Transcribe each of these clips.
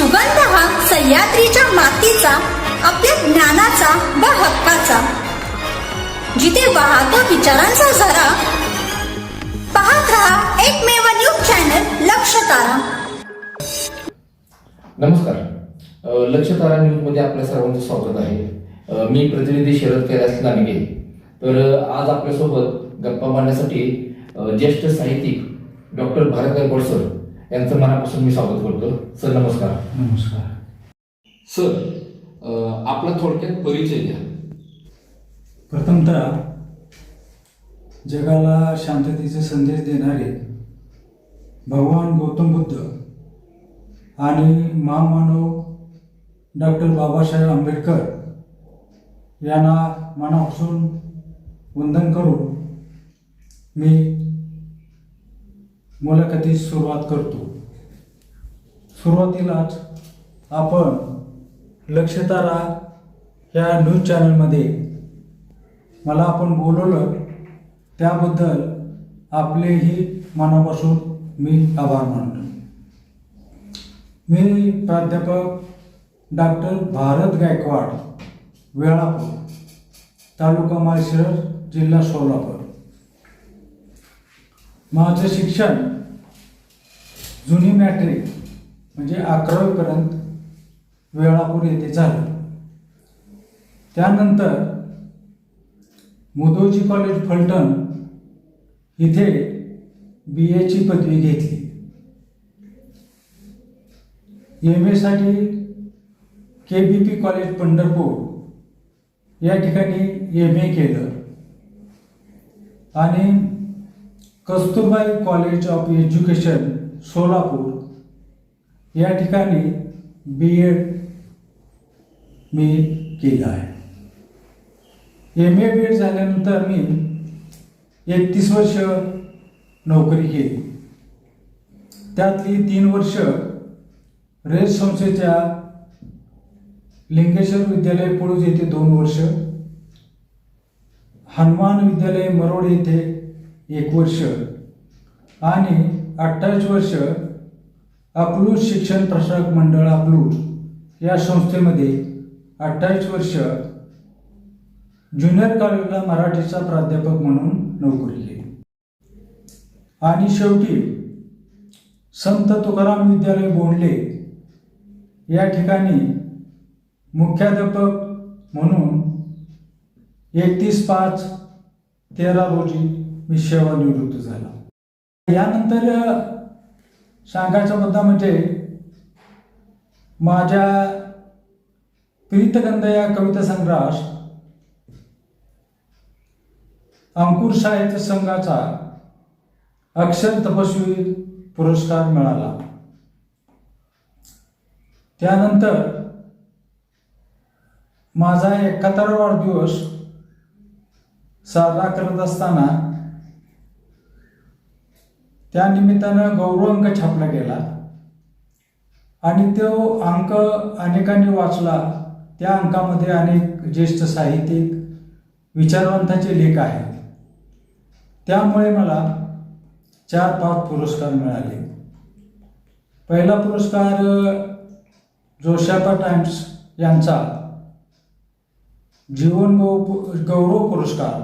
सुगंध हा सह्याद्रीच्या मातीचा, आपल्या ज्ञानाचा व हक्काचा, जिथे वाहतो विचारांचा झरा. पाहत रहा एकमेव न्यूज चॅनल लक्ष तारा. नमस्कार. लक्ष तारा न्यूज मध्ये आपल्या सर्वांचं स्वागत आहे. मी प्रतिनिधी शरद कैलास लांडगे. तर आज आपल्यासोबत गप्पा मारण्यासाठी ज्येष्ठ साहित्यिक डॉक्टर भारत गायकवाड सर यांचं मनापासून मी स्वागत करतो. सर नमस्कार. नमस्कार सर, आपला थोडक्यात परिचय द्या. प्रथमतः जगाला शांततेचे संदेश देणारे भगवान गौतम बुद्ध आणि महामानव डॉक्टर बाबासाहेब आंबेडकर यांना मनापासून वंदन करून मी मुलाखतीस सुरुवात करतो. सुरुवातीलाच आपण लक्षतारा ह्या न्यूज चॅनलमध्ये मला आपण बोलवलं त्याबद्दल आपलेही मनापासून मी आभार मानतो. मी प्राध्यापक डॉक्टर भारत गायकवाड, वेळापूर, तालुका माळशिरस, जिल्हा सोलापूर. माझं शिक्षण जुनी मॅट्रिक म्हणजे 11वीपर्यंत वेळापूर येथे झालं. त्यानंतर मुदोजी कॉलेज फलटण इथे BAची पदवी घेतली. MA साठी KBP कॉलेज पंढरपूर या ठिकाणी MA केलं आणि Kasturbhai college of education Solapur या ठिकाणी B.Ed मी केलं आहे. MA B.Ed झाल्यानंतर मी 31 वर्ष नोकरी केली. त्यातली 3 वर्ष रेस संस्थेच्या लिंगेश्वर विद्यालय पुळूज येथे 2 वर्ष, हनुमान विद्यालय मरोड येथे 1 वर्ष आणि 28 वर्ष अकलूज शिक्षण प्रसारक मंडळ अकलूज या संस्थेमध्ये 28 वर्ष ज्युनियर कॉलेजला मराठीचा प्राध्यापक म्हणून नोकरी केली. आणि शेवटी संत तुकाराम विद्यालय बोंडले या ठिकाणी मुख्याध्यापक म्हणून 31/5/13 रोजी मी सेवानिवृत्त झाला. यानंतर सांगायचा मुद्दा म्हणजे माझ्या प्रीतगंध या कविता संग्रहास अंकुर साहित्य संघाचा अक्षर तपस्वी पुरस्कार मिळाला. त्यानंतर माझा 71वा वाढदिवस साजरा करत असताना त्यानिमित्तानं गौरव अंक छापला गेला आणि तो अंक अनेकांनी वाचला. त्या अंकामध्ये अनेक ज्येष्ठ साहित्यिक विचारवंतांचे लेख आहेत. त्यामुळे मला 4-5 पुरस्कार मिळाले. पहिला पुरस्कार जोशापा टाइम्स यांचा जीवन गौरव पुरस्कार,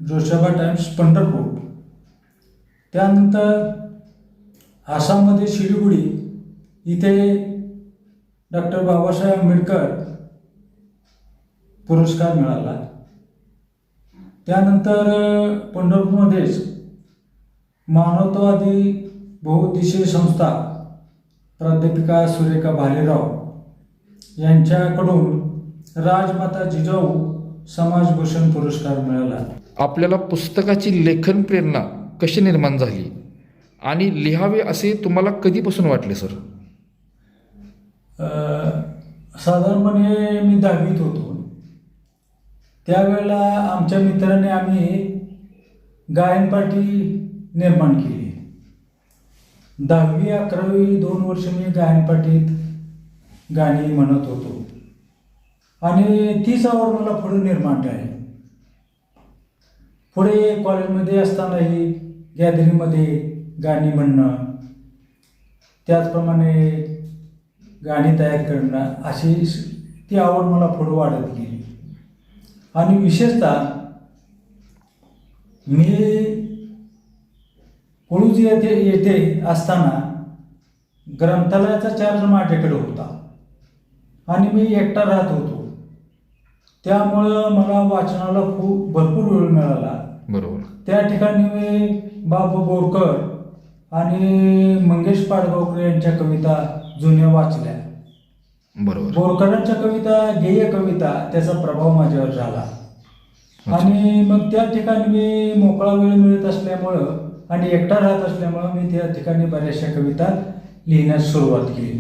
जोशापा टाइम्स पंढरपूर. त्यानंतर आसाममध्ये शिलिगुडी इथे डॉक्टर बाबासाहेब आंबेडकर पुरस्कार मिळाला. त्यानंतर पंढरपूरमध्येच मानवतावादी बहुउद्देशीय संस्था प्राध्यापिका सुरेखा भालेराव यांच्याकडून राजमाता जिजाऊ समाजभूषण पुरस्कार मिळाला. आपल्याला पुस्तकाची लेखन प्रेरणा कशी निर्माण झाली आणि लिहावे असे तुम्हाला कधीपासून वाटले सर? साधारणपणे मी 10वीत होतो. त्यावेळेला आमच्या मित्राने आम्ही गायन पार्टी निर्माण केली. 10वी 11वी 2 वर्ष मी गायन पार्टीत गाणी म्हणत होतो आणि तीच आवड मला पुढे निर्माण झाली. पुढे कॉलेजमध्ये असतानाही गॅदरिंगमध्ये गाणी म्हणणं, त्याचप्रमाणे गाणी तयार करणं अशी ती आवड मला पुढं वाढत गेली. आणि विशेषतः मी पळूज येथे असताना ग्रंथालयाचा चार्ज माझ्याकडे होता आणि मी एकटा राहत होतो. त्यामुळं मला वाचनाला खूप भरपूर वेळ मिळाला. बरोबर. त्या ठिकाणी मी बाबू बोरकर आणि मंगेश पाडगावकर यांच्या कविता जुन्या वाचल्या. बरोबर. बोरकरांच्या कविता, गेय कविता, त्याचा प्रभाव माझ्यावर झाला. आणि मग त्या ठिकाणी मी मोकळा वेळ मिळत असल्यामुळं आणि एकटा राहत असल्यामुळं मी त्या ठिकाणी बऱ्याचशा कविता लिहिण्यास सुरुवात केली.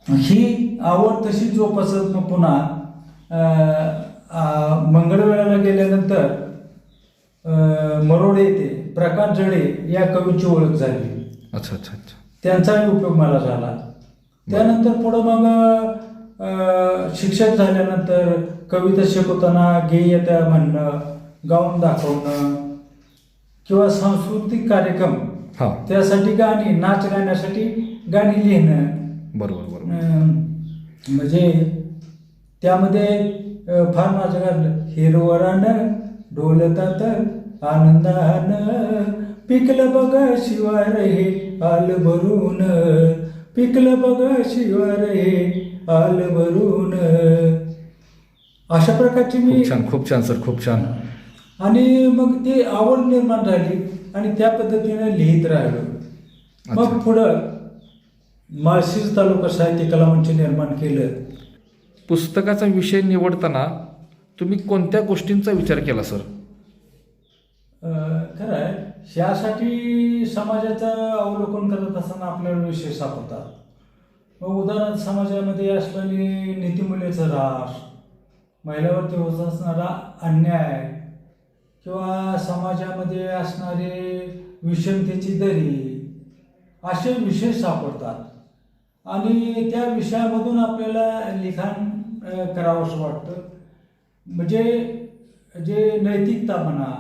ही आवड तशी जोपासत मग पुन्हा मंगळवेळाला गेल्यानंतर मरोड येथे प्रकाश जडे या कवीची ओळख झाली. अच्छा अच्छा अच्छा. त्यांचाही उपयोग मला झाला. त्यानंतर पुढं मग शिक्षक झाल्यानंतर कविता शिकवताना गेयता म्हणणं, गाऊन दाखवणं किंवा सांस्कृतिक कार्यक्रम, त्यासाठी गाणी, नाच गाण्यासाठी गाणी लिहिणं. बरोबर बरोबर. म्हणजे त्यामध्ये फार माझं गाणं, हिरवरानं डोलतात आनंदानं, पिकलं बघ शिवार हे आल भरून, पिकलं बघ शिवार हे आल भरून. अशा प्रकारची मी खूप छान सर, खूप छान. आणि मग ती आवड निर्माण झाली आणि त्या पद्धतीने लिहित राहिलो. मग पुढं माळशिरस तालुका साहित्य कला मंच निर्माण केलं. पुस्तकाचा विषय निवडताना तुम्ही कोणत्या गोष्टींचा विचार केला सर? खरं आहे, ह्यासाठी समाजाचं अवलोकन करत असताना आपल्याला विषय सापडतात. मग उदाहरणार्थ समाजामध्ये असलेली नीतिमूल्याचा ऱ्हास, महिलावरती होत असणारा अन्याय किंवा समाजामध्ये असणारे विषमतेची दरी, असे विषय सापडतात. आणि त्या विषयामधून आपल्याला लिखाण करावंसं वाटतं. म्हणजे जे नैतिकता म्हणा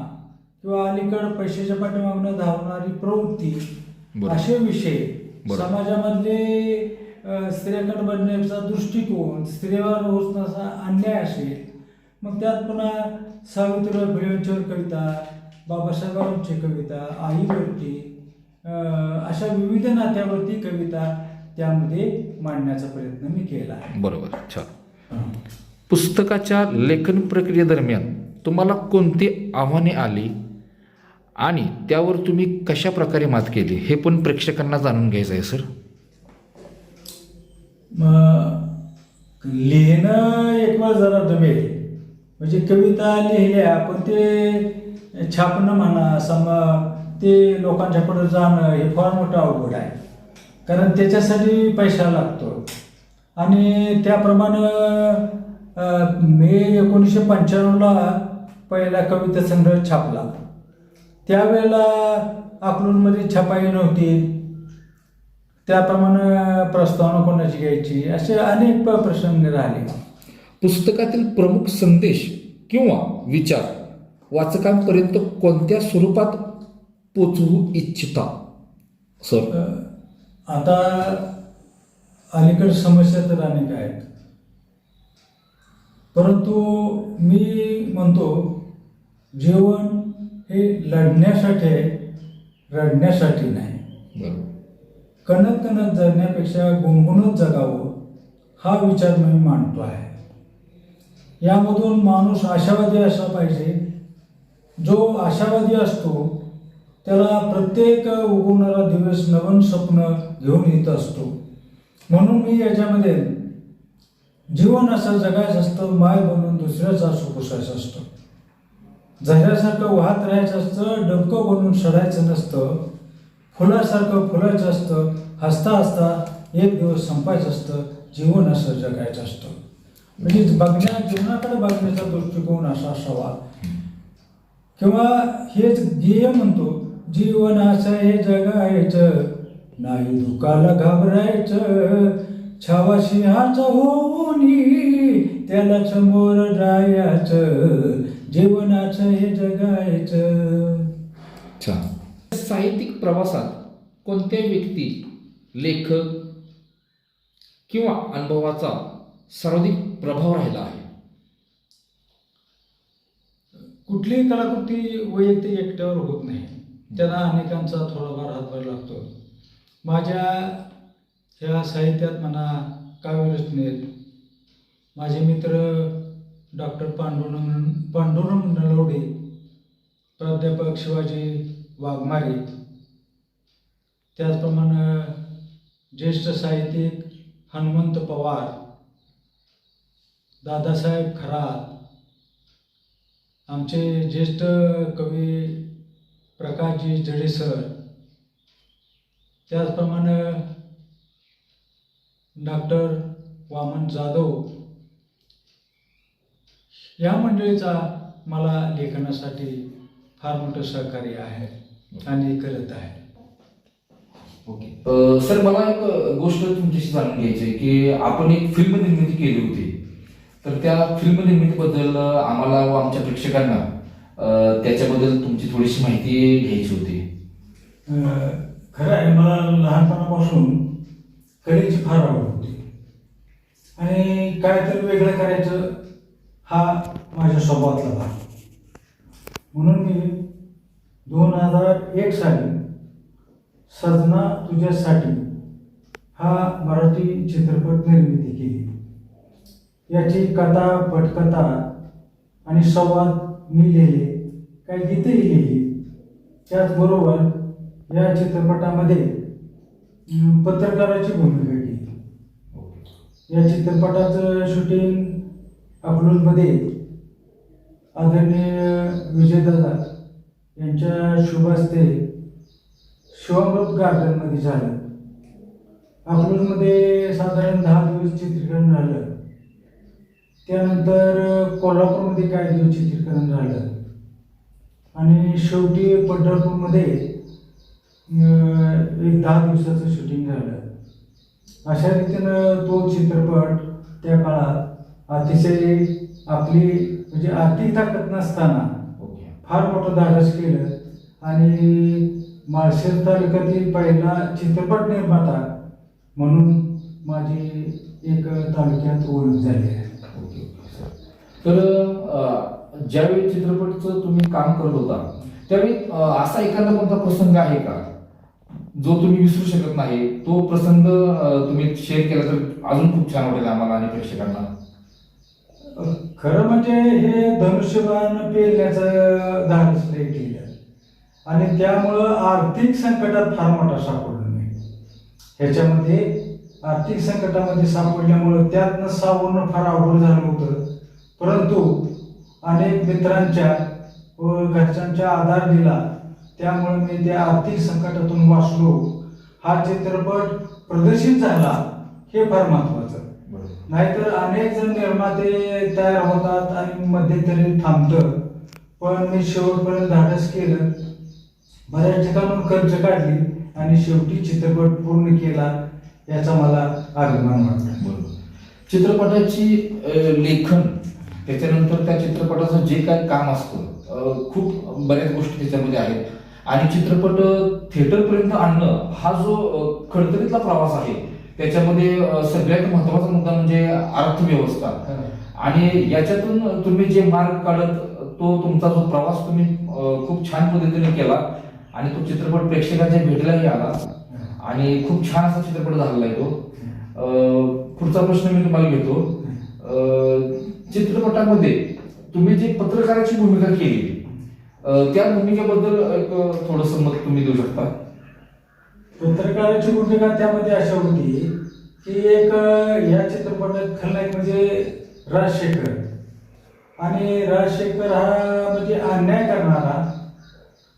किंवा अलीकडं पैशाच्या पाठीमागनं धावणारी प्रवृत्ती, असे विषय, समाजामधले स्त्रियाकडे बघण्याचा दृष्टिकोन, स्त्रियावर होणारा अन्याय असेल, मग त्यात पुन्हा सावित्रीबाई फुलेंच्यावर कविता, बाबासाहेबांची कविता, आईवरती, अशा विविध नात्यावरती कविता त्यामध्ये मांडण्याचा प्रयत्न मी केला. बरोबर. छान. पुस्तकाच्या लेखन प्रक्रियेदरम्यान तुम्हाला कोणती आव्हाने आली आणि त्यावर तुम्ही कशा प्रकारे मात केली, हे पण प्रेक्षकांना जाणून घ्यायचं आहे सर. लिहिणं एक वेळ जरा दमेल. म्हणजे कविता लिहिल्या पण ते छापणं म्हणा, ते लोकांच्या पुढे जाणं हे फार मोठं अवघड आहे. कारण त्याच्यासाठी पैसा लागतो. आणि त्याप्रमाणे मी 1995ला पहिला कविता संग्रह छापला. त्यावेळेला अकलूजमध्ये छपाई नव्हती. त्याप्रमाणे प्रस्तावना कोणाची घ्यायची, असे अनेक प्रसंग राहिले. पुस्तकातील प्रमुख संदेश किंवा विचार वाचकांपर्यंत कोणत्या स्वरूपात पोचवू इच्छिता सर? आता अलीकडे समस्या तर अनेक आहेत, परंतु मी म्हणतो जीवन हे लढण्यासाठी आहे, रडण्यासाठी नाही. कणत कणत जगण्यापेक्षा गुणगुणत जगावं हा विचार मी मांडतो आहे. यामधून माणूस आशावादी असला पाहिजे. जो आशावादी असतो त्याला प्रत्येक उगवणारा दिवस नवीन स्वप्न घेऊन येत असतो. म्हणून मी याच्यामध्ये जीवन असं जगायचं असतं, माय बनून दुसऱ्याचा सुख पुसायचं असतं, झऱ्यासारखं वाहत राहायचं असतं, डबकं बनून सडायचं नसतं, फुलासारखं फुलायचं असतं, हसता हसता एक दिवस संपायचं असतं, जीवन असं जगायचं असतं. म्हणजे जीवनाकडे बघण्याचा दृष्टिकोन असा असावा. किंवा हेच ध्येय म्हणतो, जीवनाचं हे जगायचं, नाही दुःखाला घाबरायचं, छावा सिंहाचा होऊनी त्याला समोर जायचं, जीवनाचं हे जगायचं. छान. साहित्यिक प्रवासात कोणत्या व्यक्ती, लेखक किंवा अनुभवाचा सर्वाधिक प्रभाव राहिला आहे? कुठलीही कलाकृती वैयक्तिक एकट्यावर होत नाही, त्यांना अनेकांचा थोडाफार हातभार लागतो. माझ्या ह्या साहित्यात म्हणा, काव्यरचनेत माझे मित्र डॉक्टर पांडुरंग नलवडे, प्राध्यापक शिवाजी वाघमारे, त्याचप्रमाणे ज्येष्ठ साहित्यिक हनुमंत पवार, दादासाहेब खरात, आमचे ज्येष्ठ कवी प्रकाशजी जडे सर, त्याचप्रमाणे डॉक्टर वामन जाधव, या मंडळीचा मला लेखनासाठी फार मोठं सहकार्य आहे आणि करत आहे. ओके सर, मला एक गोष्ट तुमच्याशी जाणून घ्यायची आहे की आपण एक फिल्म निर्मिती केली होती, तर त्या फिल्म निर्मितीबद्दल आम्हाला व आमच्या प्रेक्षकांना त्याच्याबद्दल तुमची थोडीशी माहिती घ्यायची होती. खरं आहे, मला लहानपणापासून कलेची फार आवड होती आणि काहीतरी वेगळं करायचं हा माझ्या स्वभावातला भाग. म्हणून मी 2001 साली सजना तुझ्यासाठी हा मराठी चित्रपट निर्मिती केली. याची कथा, पटकथा आणि संवाद मी लिहिले, काही गीतही लिहिली. त्याचबरोबर या चित्रपटामध्ये पत्रकाराची भूमिका केली. या चित्रपटाचं शूटिंग अकलूजमध्ये आदरणीय विजयदादा यांच्या शुभ हस्ते शिवामृत गार्डनमध्ये झालं. अकलूजमध्ये साधारण 10 दिवस चित्रीकरण झालं. त्यानंतर कोल्हापूरमध्ये काही दिवस चित्रीकरण झालं आणि शेवटी पंढरपूरमध्ये एक 10 दिवसाचं शूटिंग झालं. अशा रीतीनं तो चित्रपट त्या काळात अतिशय आपली म्हणजे आर्थिक ताकद नसताना फार मोठं धाडस केलं आणि माळशेर तालुक्यातील पहिला चित्रपट निर्माता म्हणून माझी एक तालुक्यात ओळख झाली आहे. तर ज्यावेळी चित्रपटचं तुम्ही काम करत होता त्यावेळी असा एखादा कोणता प्रसंग आहे का जो तुम्ही विसरू शकत नाही? तो प्रसंग तुम्ही शेअर केला तर अजून खूप छान वाटेल आम्हाला आणि प्रेक्षकांना. खरं म्हणजे हे धनुष्यबाण पेलण्याचं धाडस केलं आणि त्यामुळं आर्थिक संकटात फार मोठा सापडलो मी. ह्याच्यामध्ये आर्थिक संकटामध्ये सापडल्यामुळं त्यातनं सावरणं फार अवघड झालं होतं. परंतु अनेक मित्रांच्या व घरच्यांच्या आधार दिला, त्यामुळे मी त्या आर्थिक संकटातून वाचलो. हा चित्रपट प्रदर्शित झाला हे फार महत्वाचं. नाहीतर अनेक जण निर्माते तयार होतात आणि मध्यंतरी थांबतं, पण मी शेवटपर्यंत धाडस केलं. बऱ्याच ठिकाणून खर्च काढली आणि शेवटी चित्रपट पूर्ण केला, याचा मला अभिमान वाटतो. चित्रपटाची लेखन, त्याच्यानंतर त्या चित्रपटाचं जे काही काम असतं, खूप बऱ्याच गोष्टी त्याच्यामध्ये आहेत आणि चित्रपट थिएटरपर्यंत आणणं हा जो खडतरीतला प्रवास आहे त्याच्यामध्ये सगळ्यात महत्वाचा मुद्दा म्हणजे अर्थव्यवस्था. आणि याच्यातून तुम्ही जे मार्ग काढत तो तुमचा जो प्रवास तुम्ही खूप छान पद्धतीने केला आणि तो चित्रपट प्रेक्षकांच्या भेटीलाही आला आणि खूप छान असा चित्रपट झालेला आहे तो. पुढचा प्रश्न मी तुम्हाला घेतो. चित्रपटामध्ये तुम्ही जी पत्रकाराची भूमिका केली त्या भूमिकेबद्दल एक थोडंसं मत तुम्ही देऊ शकता? पत्रकाराची भूमिका त्यामध्ये अशा होती की एक या चित्रपटात खलनायक म्हणजे राजशेखर, आणि राजशेखर हा म्हणजे अन्याय करणारा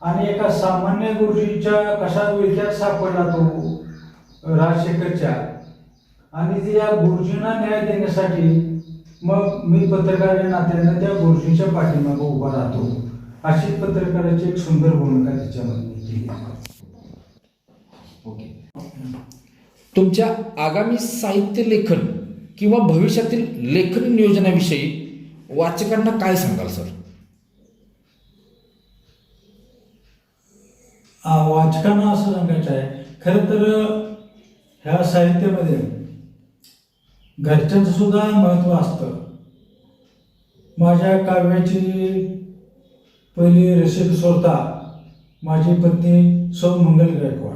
आणि एका सामान्य गुरुजीच्या कशा विळख्यात सापडला तो राजशेखरच्या, आणि ते या गुरुजींना न्याय देण्यासाठी मग मी पत्रकार या नात्यानं त्या गुरुजींच्या पाठीमागं उभा राहतो. अशी पत्रकाराची एक सुंदर भूमिका त्याच्यामध्ये केली. ओके. तुमच्या आगामी साहित्य लेखन किंवा भविष्यातील लेखन नियोजनाविषयी वाचकांना काय सांगाल सर? वाचकांना असं सांगायचं आहे, खरं तर ह्या साहित्यामध्ये घरच्यांचं सुद्धा महत्त्व असतं. माझ्या काव्याची पहिली रसिक श्रोता माझी पत्नी सौ मंगल गायकवाड.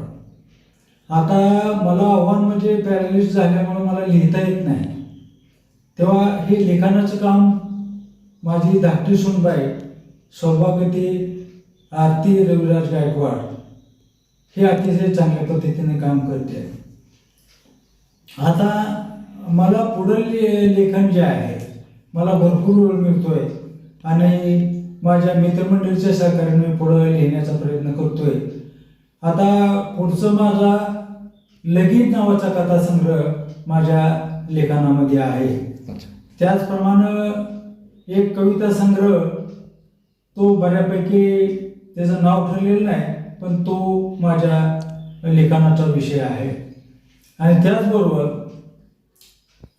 आता मला आव्हान म्हणजे पॅरालिसिस झाल्यामुळे मला लिहिता येत नाही, तेव्हा हे लिखाणाचं काम माझी धाकटी सूनबाई सौभाग्यवती आरती रविराज गायकवाड हे अतिशय चांगल्या पद्धतीने काम करते. आता मला पुढील लेखन जे आहे मला भरपूर वेळ मिळतोय आणि माझ्या मित्रमंडळीच्या सहकार्याने पुढं लिहिण्याचा प्रयत्न करतोय. आता पुढचं माझा लगीन नावाचा कथासंग्रह माझ्या लेखनामध्ये आहे. त्याचप्रमाणे एक कविता संग्रह, तो बऱ्यापैकी त्याचं नाव ठरलेलं नाही, पण तो माझ्या लेखनाचा विषय आहे. आणि त्याचबरोबर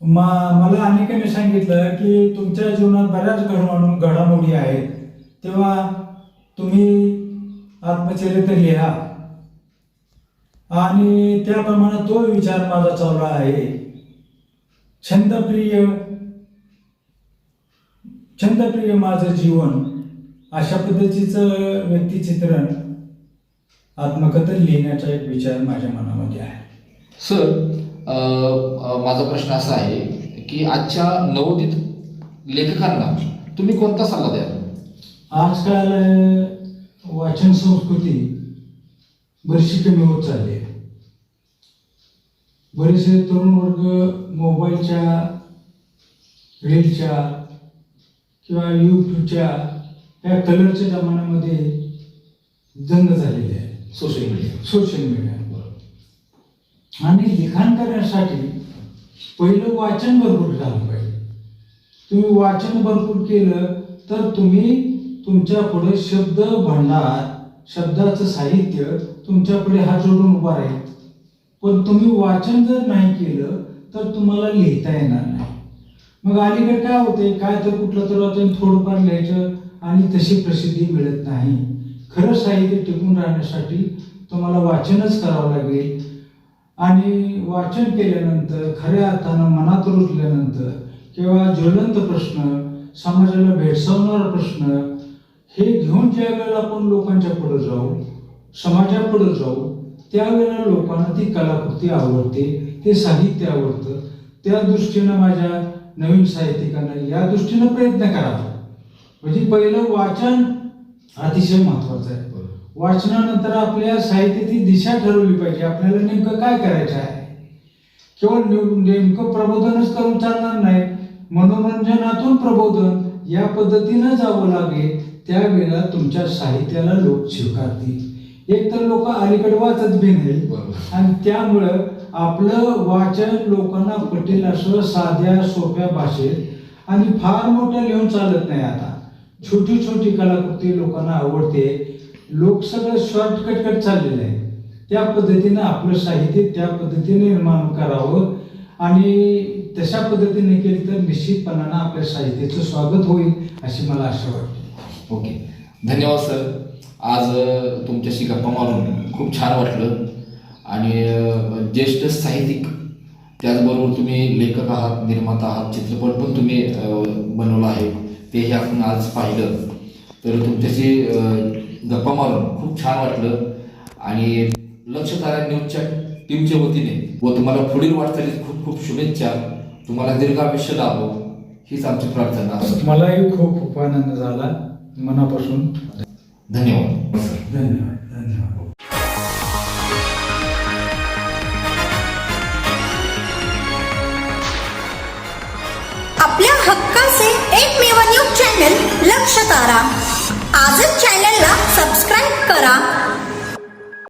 मला अनेकांनी सांगितलं की तुमच्या जीवनात बऱ्याच घडामोडी आहेत, तेव्हा तुम्ही आत्मचरित्र लिहा. आणि त्याप्रमाणे तो विचार माझा चालू आहे. छंदप्रिय माझं जीवन, अशा पद्धतीचं व्यक्तिचित्रण आत्मकथन लिहिण्याचा एक विचार माझ्या मनामध्ये आहे. सर, माझा प्रश्न असा आहे की आजच्या नवोदित लेखकांना तुम्ही कोणता सल्ला द्याल? आजकाल वाचन संस्कृती बरीचशी कमी होत चालली आहे. बरेचसे तरुण वर्ग मोबाईलच्या, रीलच्या किंवा यूट्यूबच्या या कलरच्या जमान्यामध्ये जंग झालेले आहे. सोशल मीडिया आणि लिखाण करण्यासाठी पहिलं वाचन भरपूर झालं पाहिजे. तुम्ही वाचन भरपूर केलं तर तुम्ही तुमच्या पुढे शब्द भांडार, शब्दाचं साहित्य तुमच्या पुढे हात जोडून उभा राहील. पण तुम्ही वाचन जर नाही केलं तर तुम्हाला लिहिता येणार नाही. मग अलीकडे काय होते, काय तर कुठलं तर वाचन थोडंफार लिहायचं आणि तशी प्रसिद्धी मिळत नाही. खरं साहित्य टिकून राहण्यासाठी तुम्हाला वाचनच करावं लागेल. आणि वाचन केल्यानंतर खऱ्या अर्थानं मनात रुजल्यानंतर किंवा ज्वलंत प्रश्न, समाजाला भेडसावणारा प्रश्न हे घेऊन ज्या वेळेला आपण लोकांच्या पुढे जाऊ, समाजापुढे जाऊ, त्यावेळेला लोकांना ती कलाकृती आवडते, ते साहित्य आवडतं. त्या दृष्टीनं माझ्या नवीन साहित्यिकांना या दृष्टीनं प्रयत्न करावा. म्हणजे पहिलं वाचन अतिशय महत्वाचं आहे. वाचनानंतर आपल्या साहित्याची दिशा ठरवली पाहिजे. आपल्याला नेमकं काय करायचं आहे. केवळ नेमकं प्रबोधनच करून चालणार नाही, मनोरंजनातून प्रबोधन या पद्धतीनं जावं लागेल. त्यावेळेला तुमच्या साहित्याला लोक स्वीकारतील. एक तर लोक अलीकडे वाचत बी नाही आणि त्यामुळं आपलं वाचन लोकांना पटेल असं साध्या सोप्या भाषेत आणि फार मोठं लिहून चालत नाही. आता छोटी छोटी कलाकृती लोकांना आवडते. लोक सगळं शॉर्टकट चाललेलं आहे. त्या पद्धतीनं आपलं साहित्य त्या पद्धतीने निर्माण करावं आणि तशा पद्धतीने केली तर निश्चितपणानं आपल्या साहित्याचं स्वागत होईल अशी मला आशा वाटते. ओके, धन्यवाद सर. आज तुमच्याशी गप्पा मारून खूप छान वाटलं. आणि ज्येष्ठ साहित्यिक, त्याचबरोबर तुम्ही लेखक आहात, निर्माता आहात, चित्रपट पण तुम्ही बनवला आहे, तेही आपण आज पाहिलं. तर तुमच्याशी गप्पा मारून खूप छान वाटलं. आणि लक्षतारा न्यूजच्या टीमच्या वतीने व तुम्हाला पुढील वाटचालीत खूप खूप शुभेच्छा. तुम्हाला दीर्घायुष्य लाभो हीच आमची प्रार्थना. मलाही खूप खूप आनंद झाला. मनापासून धन्यवाद. धन्यवाद. धन्यवाद. आपल्या हक्काचे एकमेव न्यूज चॅनल लक्षतारा. आजच चॅनलला सबस्क्राईब करा